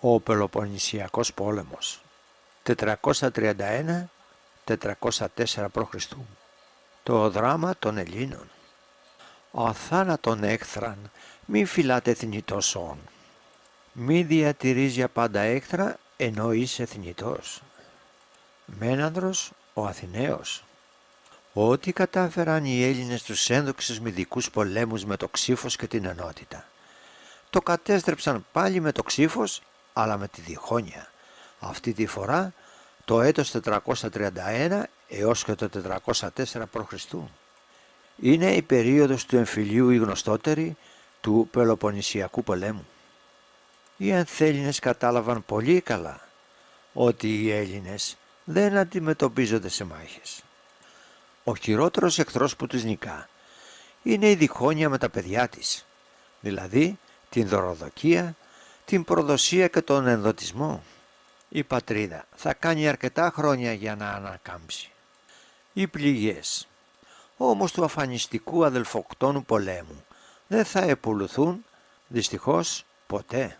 Ο Πελοποννησιακός πόλεμος 431-404 π.Χ. Το δράμα των Ελλήνων. Αθάνατον έχθραν μη φυλάτε θνητός όν. Μη διατηρείς για πάντα έχθρα ενώ είσαι θνητός. Μένανδρος ο Αθηναίος. Ό,τι κατάφεραν οι Έλληνες τους ένδοξους μυδικούς πολέμους με το ξύφος και την ενότητα. Το κατέστρεψαν πάλι με το ξύφος, αλλά με τη διχόνοια. Αυτή τη φορά το έτος 431 έως και το 404 π.Χ. Είναι η περίοδος του εμφυλίου η γνωστότερη του Πελοποννησιακού πολέμου. Οι Ανθέλληνες κατάλαβαν πολύ καλά ότι οι Έλληνες δεν αντιμετωπίζονται σε μάχες. Ο χειρότερος εχθρός που τους νικά είναι η διχόνοια με τα παιδιά της, δηλαδή την δωροδοκία, την προδοσία και τον ενδοτισμό. Η πατρίδα θα κάνει αρκετά χρόνια για να ανακάμψει. Οι πληγές όμως του αφανιστικού αδελφοκτόνου πολέμου δεν θα επουλουθούν δυστυχώς ποτέ.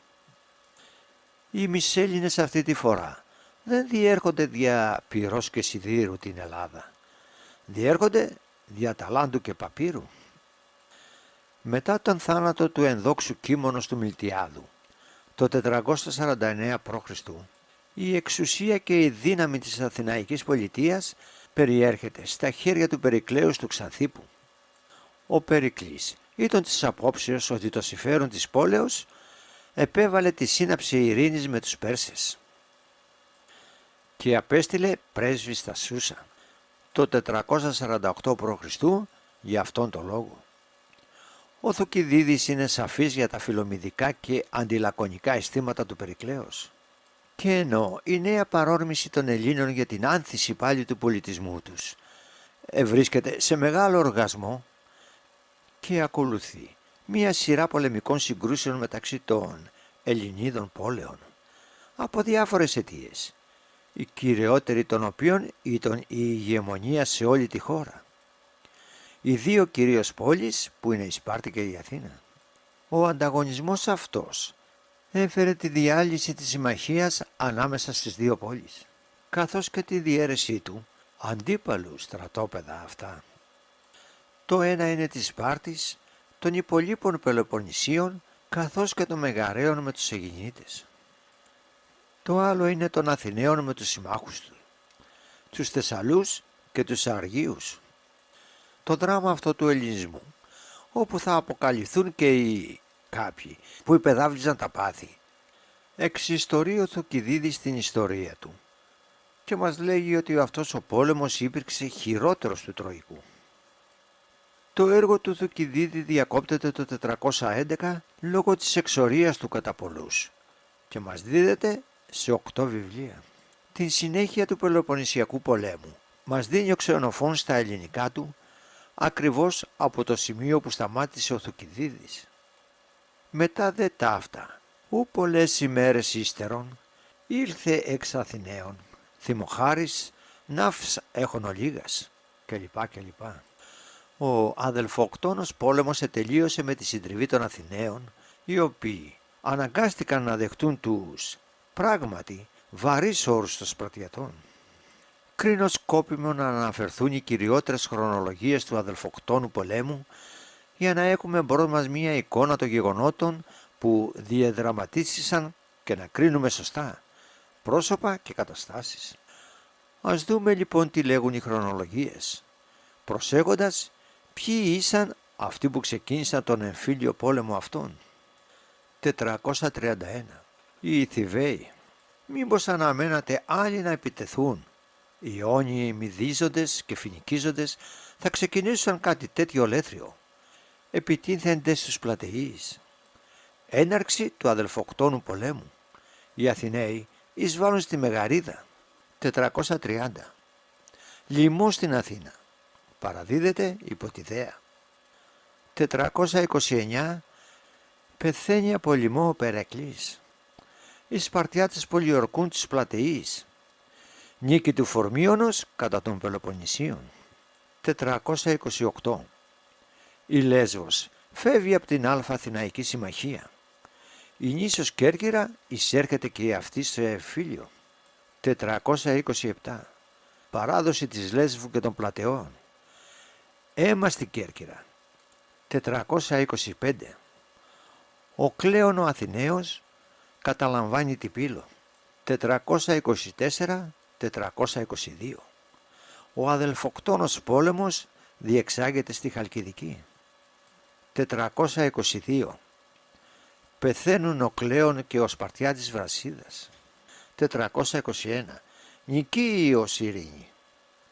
Οι Μισέλληνες αυτή τη φορά δεν διέρχονται δια πυρός και σιδήρου την Ελλάδα. Διέρχονται δια ταλάντου και παπύρου. Μετά τον θάνατο του ενδόξου Κίμωνος του Μιλτιάδου, το 449 π.Χ., η εξουσία και η δύναμη της Αθηναϊκής πολιτείας περιέρχεται στα χέρια του Περικλέους του Ξανθίππου. Ο Περικλής ήταν της απόψεως ότι το συμφέρον της πόλεως επέβαλε τη σύναψη ειρήνης με τους Πέρσες και απέστειλε πρέσβη στα Σούσα το 448 π.Χ. για αυτόν τον λόγο. Ο Θουκυδίδης είναι σαφής για τα φιλομηδικά και αντιλακωνικά αισθήματα του Περικλέως. Και ενώ η νέα παρόρμηση των Ελλήνων για την άνθηση πάλι του πολιτισμού τους βρίσκεται σε μεγάλο οργασμό και ακολουθεί μία σειρά πολεμικών συγκρούσεων μεταξύ των Ελληνίδων πόλεων από διάφορες αιτίες, η κυριότερη των οποίων ήταν η ηγεμονία σε όλη τη χώρα. Οι δύο κυρίως πόλεις που είναι η Σπάρτη και η Αθήνα. Ο ανταγωνισμός αυτός έφερε τη διάλυση της συμμαχίας ανάμεσα στις δύο πόλεις, καθώς και τη διαίρεσή του αντίπαλου στρατόπεδα αυτά. Το ένα είναι της Σπάρτης, των υπολείπων Πελοποννησίων, καθώς και των Μεγαραίων με τους Αιγινίτες. Το άλλο είναι των Αθηναίων με τους συμμάχους του, τους Θεσσαλούς και τους Αργίους. Το δράμα αυτό του ελληνισμού, όπου θα αποκαλυφθούν και οι κάποιοι που υπεδάβλιζαν τα πάθη, εξιστορεί ο Θουκυδίδης στην ιστορία του και μας λέγει ότι αυτός ο πόλεμος υπήρξε χειρότερος του Τροϊκού. Το έργο του Θουκυδίδη διακόπτεται το 411 λόγω της εξορίας του κατά πολλούς και μας δίδεται σε 8 βιβλία. Την συνέχεια του Πελοποννησιακού πολέμου μας δίνει ο Ξενοφών στα ελληνικά του ακριβώς από το σημείο που σταμάτησε ο Θουκυδίδης. Μετά δε ταύτα, ου πολλές ημέρες ύστερον, ήλθε εξ Αθηναίων, θυμοχάρης, ναύς έχων ολίγας, κλπ. Ο αδελφοκτόνος πόλεμος ετελείωσε με τη συντριβή των Αθηναίων, οι οποίοι αναγκάστηκαν να δεχτούν τους πράγματι βαρύς όρους των Σπαρτιατών. Κρίνω σκόπιμο να αναφερθούν οι κυριότερες χρονολογίες του αδελφοκτόνου πολέμου για να έχουμε μπρος μας μία εικόνα των γεγονότων που διαδραματίστησαν και να κρίνουμε σωστά πρόσωπα και καταστάσεις. Ας δούμε λοιπόν τι λέγουν οι χρονολογίες, προσέχοντας ποιοι ήσαν αυτοί που ξεκίνησαν τον εμφύλιο πόλεμο αυτόν. 431. Οι Θηβαίοι. Μήπως αναμένατε άλλοι να επιτεθούν? Οι Ιόνιοι Μυδίζοντες και Φινικίζοντες θα ξεκινήσουν κάτι τέτοιο ολέθριο. Επιτίθενται στους Πλατεείς. Έναρξη του αδελφοκτόνου πολέμου. Οι Αθηναίοι εισβάλλουν στη Μεγαρίδα. 430. Λοιμός στην Αθήνα. Παραδίδεται υπό τη Δέα. 429. Πεθαίνει από λοιμό ο Περεκλής. Οι Σπαρτιάτες πολιορκούν τις Πλατεείς. Νίκη του Φορμίωνος κατά των Πελοποννησίων. 428. Η Λέσβος φεύγει από την Αλφα Αθηναϊκή Συμμαχία. Η νήσος Κέρκυρα εισέρχεται και αυτή σε Φίλιο. 427. Παράδοση της Λέσβου και των Πλατεών. Αίμα στην Κέρκυρα. 425. Ο Κλέον ο Αθηναίος καταλαμβάνει την Πύλο. 424-422. Ο αδελφοκτόνος πόλεμος διεξάγεται στη Χαλκιδική. 422. Πεθαίνουν ο Κλέον και ο Σπαρτιάτης Βρασίδας. 421. Νικεί ο Ειρήνη.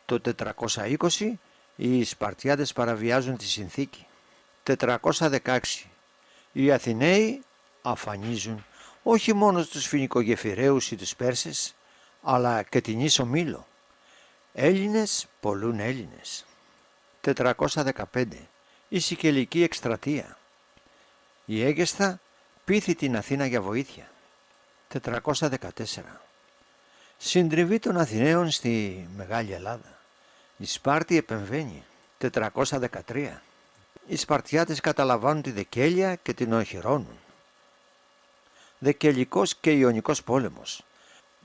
Το 420 οι Σπαρτιάτες παραβιάζουν τη συνθήκη. 416. Οι Αθηναίοι αφανίζουν όχι μόνο τους Φοινικογεφυραίους ή τους Πέρσες, αλλά και την ίσο Μήλο. Έλληνες πολλούν Έλληνες. 415. Η Σικελική εκστρατεία. Η Αίγεσθα πείθει την Αθήνα για βοήθεια. 414. Συντριβή των Αθηναίων στη Μεγάλη Ελλάδα. Η Σπάρτη επεμβαίνει. 413. Οι Σπαρτιάτες καταλαμβάνουν τη Δεκέλεια και την οχυρώνουν. Δεκελικός και Ιωνικός πόλεμος.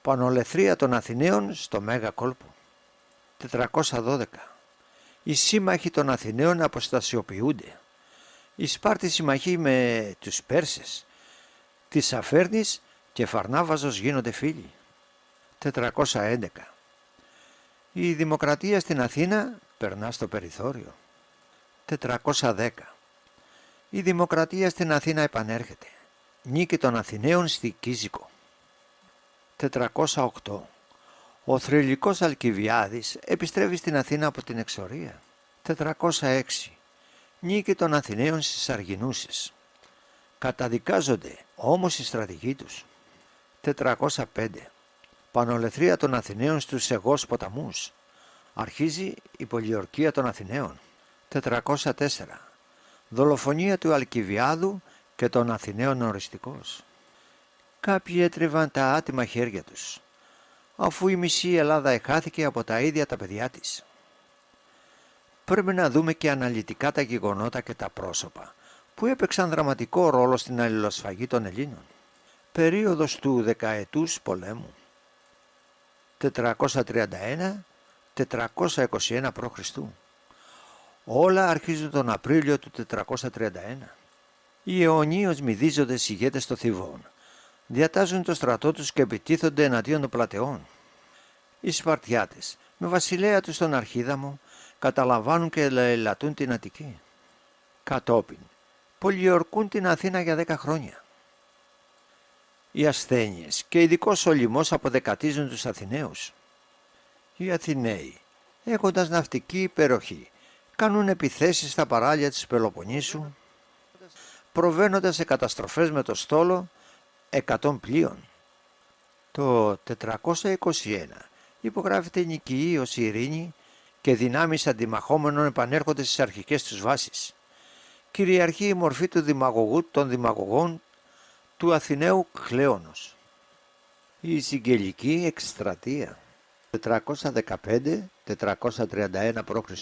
Πανολεθρία των Αθηναίων στο Μέγα Κόλπο. 412. Οι σύμμαχοι των Αθηναίων αποστασιοποιούνται. Οι Σπάρτοι συμμαχοί με τους Πέρσες. Της Αφέρνης και Φαρνάβαζος γίνονται φίλοι. 411. Η δημοκρατία στην Αθήνα περνά στο περιθώριο. 410. Η δημοκρατία στην Αθήνα επανέρχεται. Νίκη των Αθηναίων στη Κίζικο. 408. Ο θρυλικός Αλκιβιάδης επιστρέφει στην Αθήνα από την εξορία. 406. Νίκη των Αθηναίων στις Αργινούσες. Καταδικάζονται όμως οι στρατηγοί τους. 405. Πανολεθρία των Αθηναίων στους Αιγώς ποταμούς. Αρχίζει η πολιορκία των Αθηναίων. 404. Δολοφονία του Αλκιβιάδου και των Αθηναίων οριστικός. Κάποιοι έτριβαν τα άτιμα χέρια τους, αφού η μισή Ελλάδα εχάθηκε από τα ίδια τα παιδιά της. Πρέπει να δούμε και αναλυτικά τα γεγονότα και τα πρόσωπα που έπαιξαν δραματικό ρόλο στην αλληλοσφαγή των Ελλήνων. Περίοδος του δεκαετούς πολέμου. 431-421 π.Χ. Όλα αρχίζουν τον Απρίλιο του 431. Οι αιωνίως μυδίζοντες ηγέτες των Θηβών διατάζουν το στρατό τους και επιτίθονται εναντίον των Πλατεών. Οι Σπαρτιάτες με βασιλέα τους τον Αρχίδαμο καταλαμβάνουν και ελαττούν την Αττική. Κατόπιν πολιορκούν την Αθήνα για 10 χρόνια. Οι ασθένειες και ειδικός ο λοιμός αποδεκατίζουν τους Αθηναίους. Οι Αθηναίοι, έχοντας ναυτική υπεροχή, κάνουν επιθέσεις στα παράλια της Πελοποννήσου, προβαίνοντας σε καταστροφές με το στόλο 100 πλοίων. Το 421 υπογράφεται νοικιή Ειρήνη και δυνάμεις αντιμαχόμενων επανέρχονται στις αρχικές τους βάσεις. Κυριαρχεί η μορφή του δημαγωγού των δημαγωγών του Αθηναίου Κλέονος. Η Σικελική εκστρατεία. 415-431 π.Χ.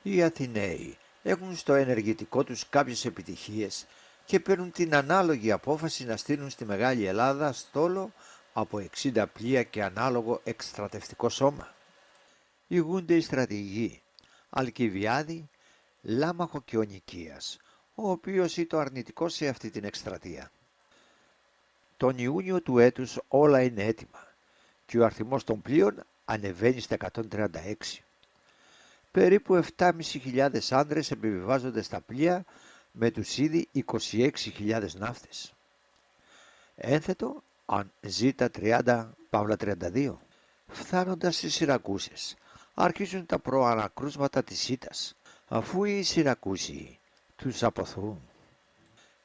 Οι Αθηναίοι έχουν στο ενεργητικό τους κάποιες επιτυχίες και παίρνουν την ανάλογη απόφαση να στείλουν στη Μεγάλη Ελλάδα στόλο από 60 πλοία και ανάλογο εκστρατευτικό σώμα. Ηγούνται οι στρατηγοί Αλκιβιάδη, Λάμαχο και ο Νικίας, ο οποίος ήταν αρνητικός σε αυτή την εκστρατεία. Τον Ιούνιο του έτους όλα είναι έτοιμα και ο αριθμός των πλοίων ανεβαίνει στα 136. Περίπου 7.500 άνδρες επιβιβάζονται στα πλοία με τους ήδη 26.000 ναύτες. Ένθετο αν ζήτα 30-32. Φθάνοντας στις Σιρακούσες αρχίζουν τα προανακρούσματα της Ήττας, αφού οι Σιρακούσιοι τους αποθούν.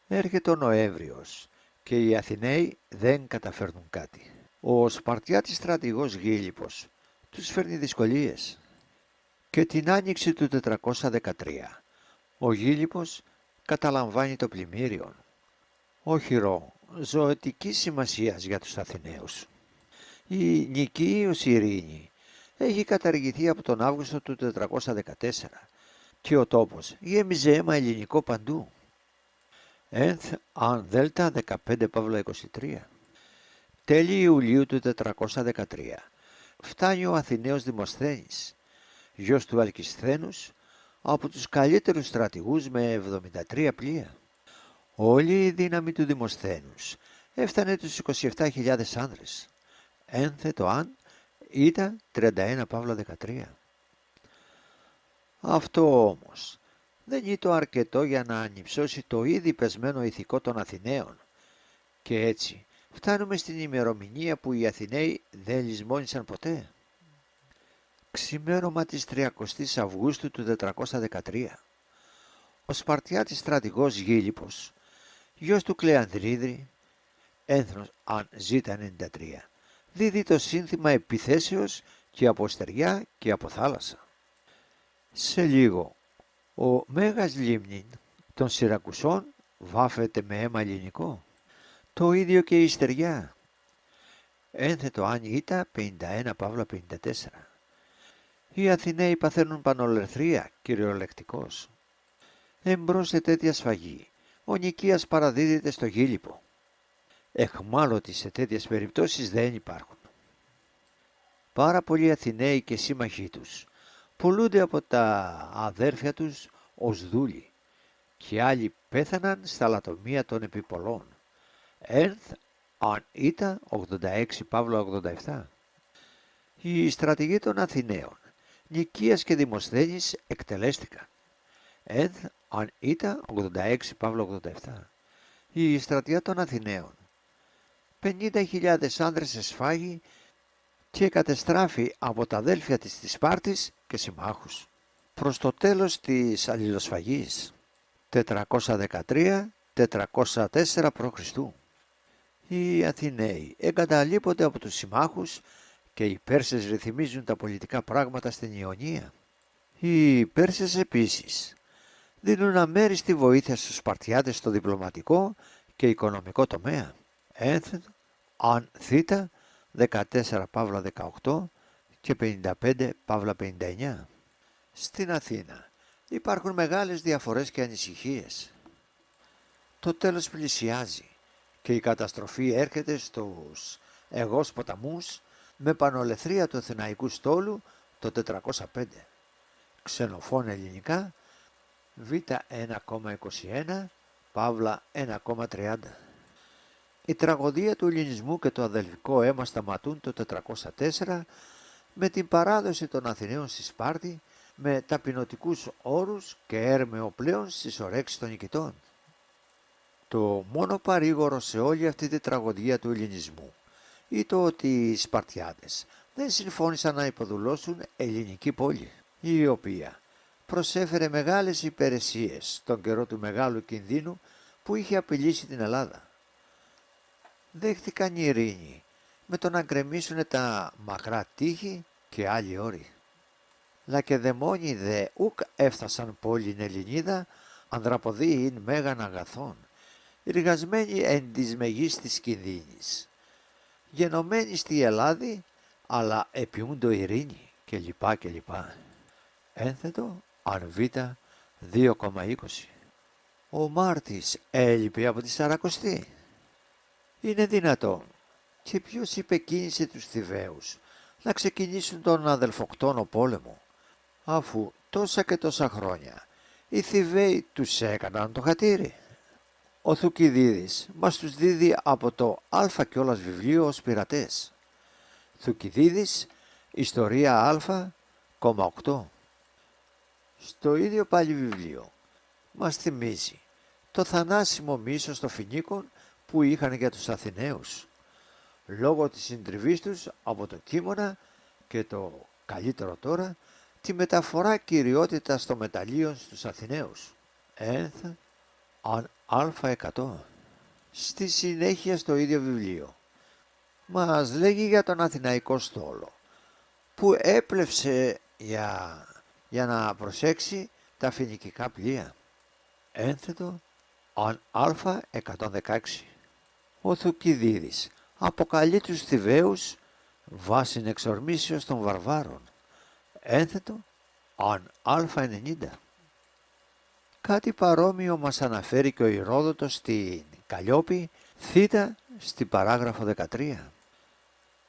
Έρχεται ο Νοέμβριος και οι Αθηναίοι δεν καταφέρνουν κάτι. Ο Σπαρτιάτης στρατηγός Γίλιππος τους φέρνει δυσκολίες. Και την άνοιξη του 413 ο Γίλιππος καταλαμβάνει το πλημμύριον, όχυρο ζωτικής σημασίας για τους Αθηναίους. Η νοικίος Ειρήνη έχει καταργηθεί από τον Αύγουστο του 414 και ο τόπος γέμιζε αίμα ελληνικό παντού. Ένθ αν δέλτα 15 Παύλα 23. Τέλη Ιουλίου του 413 φτάνει ο Αθηναίος Δημοσθένης, γιος του Αλκισθένους, από τους καλύτερους στρατηγούς με 73 πλοία. Όλη η δύναμη του Δημοσθένους έφτανε τους 27.000 άνδρες. Ένθε το αν ήταν 31 Παύλα 13. Αυτό όμως δεν ήταν αρκετό για να ανυψώσει το ήδη πεσμένο ηθικό των Αθηναίων. Και έτσι φτάνουμε στην ημερομηνία που οι Αθηναίοι δεν λησμόνησαν ποτέ. Ξημέρωμα της 30ης Αυγούστου του 413. Ο Σπαρτιάτης στρατηγός Γίλιππος, γιος του Κλεανδρίδη, ένθρος αν Z93, δίδει το σύνθημα επιθέσεως και από στεριά και από θάλασσα. Σε λίγο, ο Μέγας Λίμνην των Σιρακουσών βάφεται με αίμα ελληνικό. Το ίδιο και η στεριά. Ένθετο αν ήτα 51 Παύλα 54. Οι Αθηναίοι παθαίνουν πανολερθρία κυριολεκτικώς. Εμπρός σε τέτοια σφαγή, ο Νικίας παραδίδεται στο Γίλιππο. Εχμάλωτοι σε τέτοιες περιπτώσεις δεν υπάρχουν. Πάρα πολλοί Αθηναίοι και σύμμαχοί τους πουλούνται από τα αδέρφια τους ως δούλοι και άλλοι πέθαναν στα λατομεία των επιπολών. Ένθ αν ήτα 86 Παύλα 87. Οι στρατηγοί των Αθηναίων, Νικίας και Δημοσθένης, εκτελέστηκαν. Ένθ αν ήτα 86 Παύλα 87. Η στρατιά των Αθηναίων, 50.000 άνδρες εσφάγη και κατεστράφη από τα αδέλφια της Σπάρτης και συμμάχους. Προς το τέλος της αλληλοσφαγής, 413-404 π.Χ. Οι Αθηναίοι εγκαταλείπονται από τους συμμάχους και οι Πέρσες ρυθμίζουν τα πολιτικά πράγματα στην Ιωνία. Οι Πέρσες επίσης δίνουν αμέριστη βοήθεια στους Σπαρτιάτες στο διπλωματικό και οικονομικό τομέα. Ένθ αν θήτα 14 Παύλα 18 και 55 Παύλα 59. Στην Αθήνα υπάρχουν μεγάλες διαφορές και ανησυχίες. Το τέλος πλησιάζει και η καταστροφή έρχεται στους Αιγώς ποταμούς με πανολεθρία του Αθηναϊκού στόλου το 405. Ξενοφών ελληνικά Β 1,21 Παύλα 1,30. Η τραγωδία του ελληνισμού και το αδελφικό αίμα σταματούν το 404 με την παράδοση των Αθηναίων στη Σπάρτη με ταπεινωτικούς όρους και έρμεο πλέον στις ορέξεις των νικητών. Το μόνο παρήγορο σε όλη αυτή τη τραγωδία του ελληνισμού ή το ότι οι Σπαρτιάτες δεν συμφώνησαν να υποδουλώσουν ελληνική πόλη, η οποία προσέφερε μεγάλες υπηρεσίες στον καιρό του μεγάλου κινδύνου που είχε απειλήσει την Ελλάδα. Δέχτηκαν ειρήνη με το να γκρεμίσουν τα μακρά τείχη και άλλοι όροι. Λακεδαιμόνοι δε ουκ έφτασαν πόλην Ελληνίδα, ανδραποδίην μέγαν αγαθών, εργασμένοι εν της μεγίστης κινδύνης, γενομένοι στη Ελλάδη, αλλά επιούντο ειρήνη κλπ. Ένθετο αν Β 2,20. Ο Μάρτης έλειπε από τη Σαρακοστή. Είναι δυνατόν και ποιος υπεκίνησε τους Θηβαίους να ξεκινήσουν τον αδελφοκτόνο πόλεμο, αφού τόσα και τόσα χρόνια οι Θηβαίοι τους έκαναν το χατήρι. Ο Θουκυδίδης μας τους δίδει από το Α κιόλας βιβλίο ως πειρατές. Θουκυδίδης, Ιστορία Α,8. Στο ίδιο πάλι βιβλίο μας θυμίζει το θανάσιμο μίσος των Φοινίκων που είχαν για τους Αθηναίους, λόγω της συντριβής τους από το Κίμωνα και το καλύτερο τώρα, τη μεταφορά κυριότητας των μεταλλίων στους Αθηναίους. Ένθ αν Α100. Στη συνέχεια στο ίδιο βιβλίο μας λέγει για τον Αθηναϊκό στόλο που έπλευσε για να προσέξει τα φοινικικά πλοία. Ένθετο αν Α116. Ο Θουκυδίδης αποκαλεί τους Θηβαίους βάσιν εξορμήσεως των βαρβάρων. Ένθετο αν Α90. Κάτι παρόμοιο μας αναφέρει και ο Ηρόδοτος στην Καλλιόπη, θήτα στην παράγραφο 13.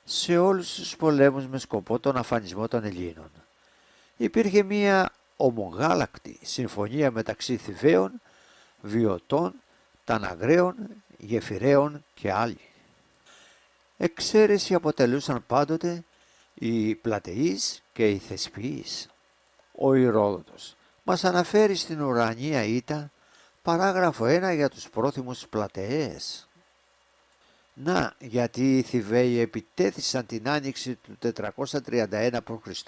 Σε όλους τους πολέμους με σκοπό τον αφανισμό των Ελλήνων υπήρχε μία ομογάλακτη συμφωνία μεταξύ Θηβαίων, Βιωτών, Ταναγραίων, Γεφυραίων και άλλοι. Εξαίρεση αποτελούσαν πάντοτε οι Πλατεείς και οι Θεσποιείς. Ο Ηρόδοτος μας αναφέρει στην ουρανία Ήτα παράγραφο 1 για τους πρόθυμους Πλατεές. Να, γιατί οι Θηβαίοι επιτέθησαν την άνοιξη του 431 π.Χ.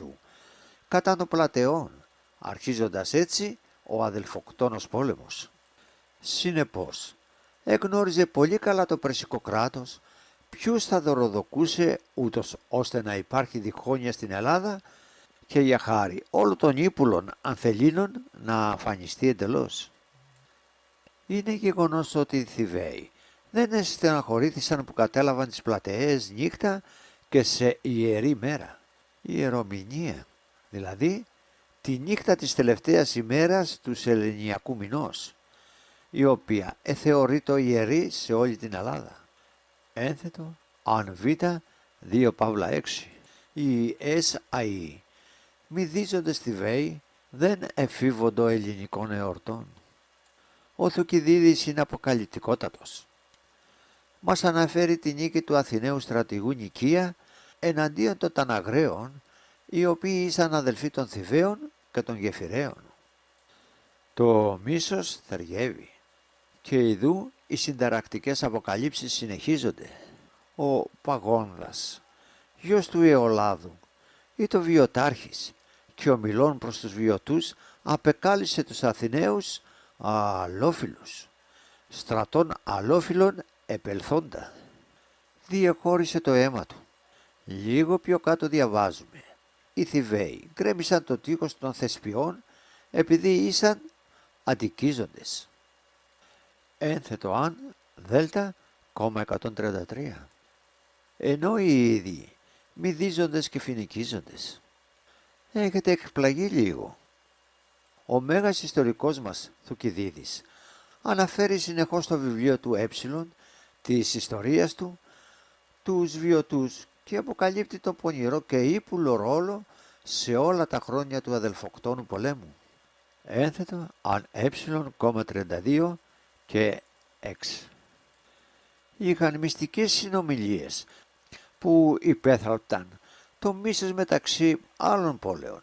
κατά των Πλατεών, αρχίζοντας έτσι ο αδελφοκτόνος πόλεμος. Συνεπώς, εγνώριζε πολύ καλά το Περσικό κράτος ποιους θα δωροδοκούσε ούτως ώστε να υπάρχει διχόνοια στην Ελλάδα και για χάρη όλων των ύπουλων ανθελήνων να αφανιστεί εντελώς. Είναι γεγονός ότι οι Θηβαίοι δεν στεναχωρήθησαν που κατέλαβαν τις Πλατεές νύχτα και σε ιερή μέρα, ιερομηνία, δηλαδή τη νύχτα της τελευταίας ημέρας του σεληνιακού μηνός, η οποία θεωρείται ιερή σε όλη την Ελλάδα. Ένθετο αν Β 2 Παύλα 6. Οι ΕΣΑΗ μυδίζονται Θηβαίοι δεν εφήβοντο ελληνικών εορτών. Ο Θουκυδίδης είναι αποκαλυπτικότατος. Μας αναφέρει τη νίκη του Αθηναίου στρατηγού Νικία εναντίον των Ταναγραίων, οι οποίοι ήσαν αδελφοί των Θηβαίων και των Γεφυραίων. Το μίσος θεριεύει και ιδού οι συνταρακτικές αποκαλύψεις συνεχίζονται. Ο Παγόνδας, γιος του Αιωλάδου, ή το Βιωτάρχης και ομιλών προς τους Βιωτούς απεκάλυψε τους Αθηναίους αλόφιλους, στρατών αλόφιλων επελθόντα. Διεχώρησε το αίμα του. Λίγο πιο κάτω διαβάζουμε. Οι Θηβαίοι γκρέμισαν το τείχος των Θεσπιών επειδή ήσαν αντικίζοντες. Ένθετο αν Δέλτα, 133. Ενώ οι ίδιοι μυδίζοντες και φοινικίζοντες. Έχετε εκπλαγεί λίγο. Ο μέγας ιστορικός μας Θουκυδίδης αναφέρει συνεχώς στο βιβλίο του της ιστορίας του, τους Βιωτούς και αποκαλύπτει το πονηρό και ύπουλο ρόλο σε όλα τα χρόνια του αδελφοκτόνου πολέμου. Ένθετο αν 32 και 6. Είχαν μυστικές συνομιλίες που υπέθαλπταν το μίσος μεταξύ άλλων πόλεων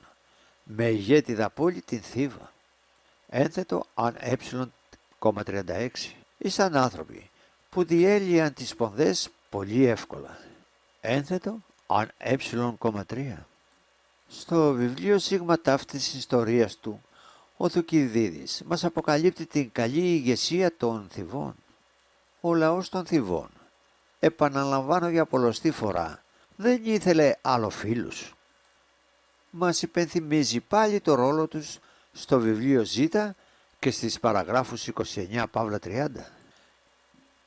με ηγέτιδα πόλη την Θήβα. Ένθετο αν 36. Ήσαν άνθρωποι που διέλυαν τις σπονδές πολύ εύκολα. Ένθετο αν 3. Στο βιβλίο Σίγμα ταύτης της ιστορίας του, ο Θουκυδίδης μας αποκαλύπτει την καλή ηγεσία των Θηβών. Ο λαός των Θηβών, επαναλαμβάνω για πολλοστή φορά, δεν ήθελε άλλο φίλους. Μας υπενθυμίζει πάλι το ρόλο τους στο βιβλίο Ζ και στις παραγράφους 29 Παύλα 30.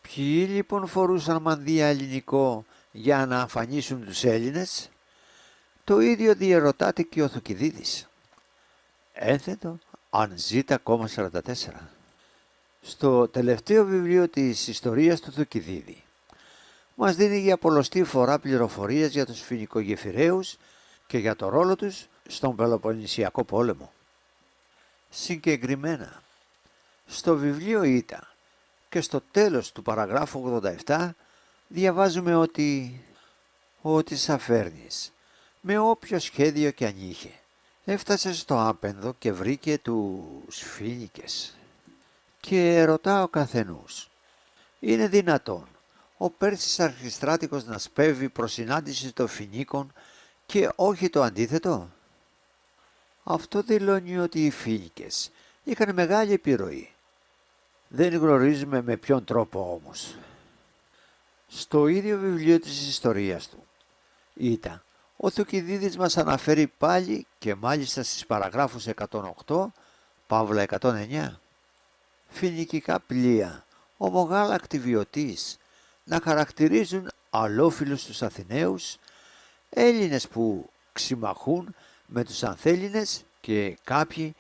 Ποιοι λοιπόν φορούσαν μανδύα ελληνικό για να αφανίσουν τους Έλληνες? Το ίδιο διερωτάται και ο Θουκυδίδης. Ένθετο αν Ζ, 44. Στο τελευταίο βιβλίο της ιστορίας του Θουκυδίδη μας δίνει για πολλοστή φορά πληροφορίες για τους Φοινικογεφυραίους και για το ρόλο τους στον Πελοποννησιακό πόλεμο. Συγκεκριμένα, στο βιβλίο Ήτα και στο τέλος του παραγράφου 87 διαβάζουμε ότι Σαφέρνης με όποιο σχέδιο και αν είχε έφτασε στο άπενδο και βρήκε τους Φοίνικες και ρωτά ο καθενούς, είναι δυνατόν ο Πέρσης αρχιστράτηγος να σπέβει προς συνάντηση των Φοινίκων και όχι το αντίθετο? Αυτό δηλώνει ότι οι Φοίνικες είχαν μεγάλη επιρροή. Δεν γνωρίζουμε με ποιον τρόπο όμως. Στο ίδιο βιβλίο της ιστορίας του Ήτα, ο Θουκυδίδης μας αναφέρει πάλι και μάλιστα στις παραγράφους 108 Παύλα 109 φοινικικά πλοία ομογάλακτοι Βιωτείς να χαρακτηρίζουν αλόφιλους τους Αθηναίους, Έλληνες που ξημαχούν με τους Ανθέλληνες και κάποιοι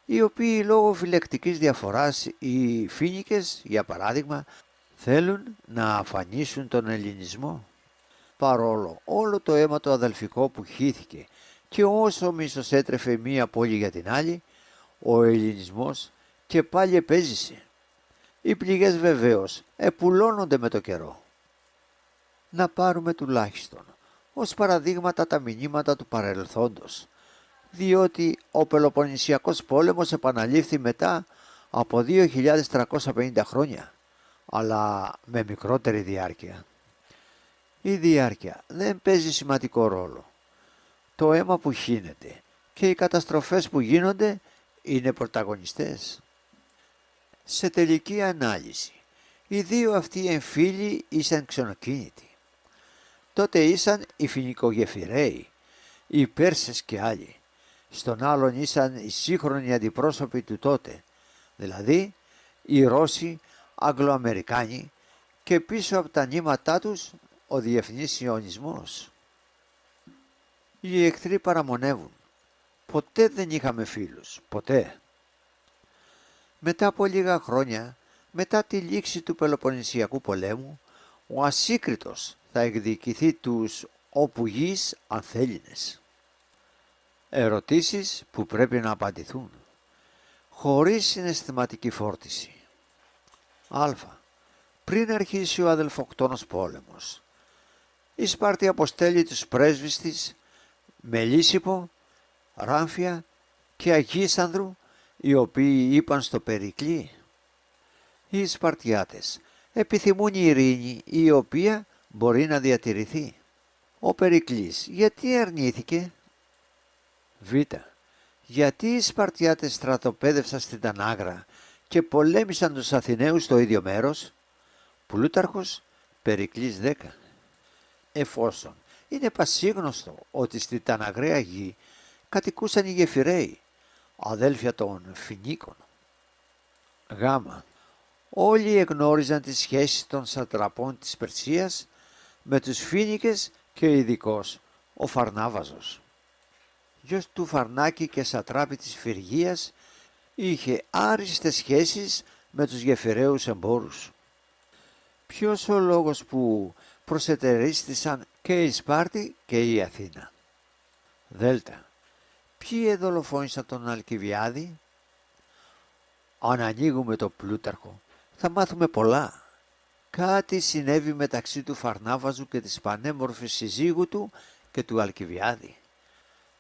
οι οποίοι λόγω φυλακτικής διαφοράς, οι Φοίνικες για παράδειγμα, θέλουν να αφανίσουν τον ελληνισμό. Παρόλο όλο το αίμα το αδελφικό που χύθηκε και όσο μίσος έτρεφε μία πόλη για την άλλη, ο ελληνισμός και πάλι επέζησε. Οι πληγές βεβαίως επουλώνονται με το καιρό. Να πάρουμε τουλάχιστον ως παραδείγματα τα μηνύματα του παρελθόντος, διότι ο Πελοποννησιακός πόλεμος επαναλήφθη μετά από 2.350 χρόνια, αλλά με μικρότερη διάρκεια. Η διάρκεια δεν παίζει σημαντικό ρόλο. Το αίμα που χύνεται και οι καταστροφές που γίνονται είναι πρωταγωνιστές. Σε τελική ανάλυση, οι δύο αυτοί εμφύλοι ήσαν ξενοκίνητοι. Τότε ήσαν οι Φοινικογεφυραίοι, οι Πέρσες και άλλοι. Στον άλλον ήσαν οι σύγχρονοι αντιπρόσωποι του τότε, δηλαδή οι Ρώσοι, Αγγλοαμερικάνοι και πίσω από τα νήματά τους ο διεθνής σιωνισμός. Οι εχθροί παραμονεύουν. Ποτέ δεν είχαμε φίλους, ποτέ. Μετά από λίγα χρόνια, μετά τη λήξη του Πελοποννησιακού πολέμου, ο Ασύκριτος θα εκδικηθεί τους όπου γης ανθέληνες. Ερωτήσεις που πρέπει να απαντηθούν, χωρίς συναισθηματική φόρτιση. Α. Πριν αρχίσει ο αδελφοκτόνος πόλεμος, η Σπάρτη αποστέλει τους πρέσβεις της με Λύσιππο, Ράμφια και Αγίσανδρου, οι οποίοι είπαν στο Περικλή: οι Σπαρτιάτες επιθυμούν η ειρήνη, η οποία μπορεί να διατηρηθεί. Ο Περικλής γιατί αρνήθηκε? Β. Γιατί οι Σπαρτιάτες στρατοπέδευσαν στην Τανάγρα και πολέμησαν τους Αθηναίους στο ίδιο μέρος? Πλούταρχος, Περικλής 10. Εφόσον είναι πασίγνωστο ότι στη Ταναγραία γη κατοικούσαν οι Γεφυραίοι, αδέλφια των Φοινίκων. Γ. Όλοι εγνώριζαν τις σχέσεις των σατραπών της Περσίας με τους Φοίνικες και ειδικώς ο Φαρνάβαζος. Γιος του Φαρνάκη και σατράπη της Φυργίας, είχε άριστες σχέσεις με τους Γεφυραίους εμπόρους. Ποιος ο λόγος που προσετερίστησαν και η Σπάρτη και η Αθήνα? Δ. Ποιοι δολοφόνησαν τον Αλκιβιάδη? Αν ανοίγουμε το Πλούταρχο θα μάθουμε πολλά. Κάτι συνέβη μεταξύ του Φαρνάβαζου και της πανέμορφης συζύγου του και του Αλκιβιάδη.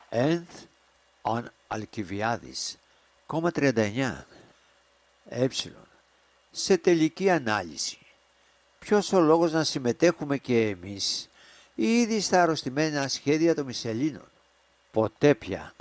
Ένθ αν Αλκιβιάδης, 39. Σε τελική ανάλυση, ποιος ο λόγος να συμμετέχουμε και εμείς ήδη στα αρρωστημένα σχέδια των Μισελίνων? Ποτέ πια.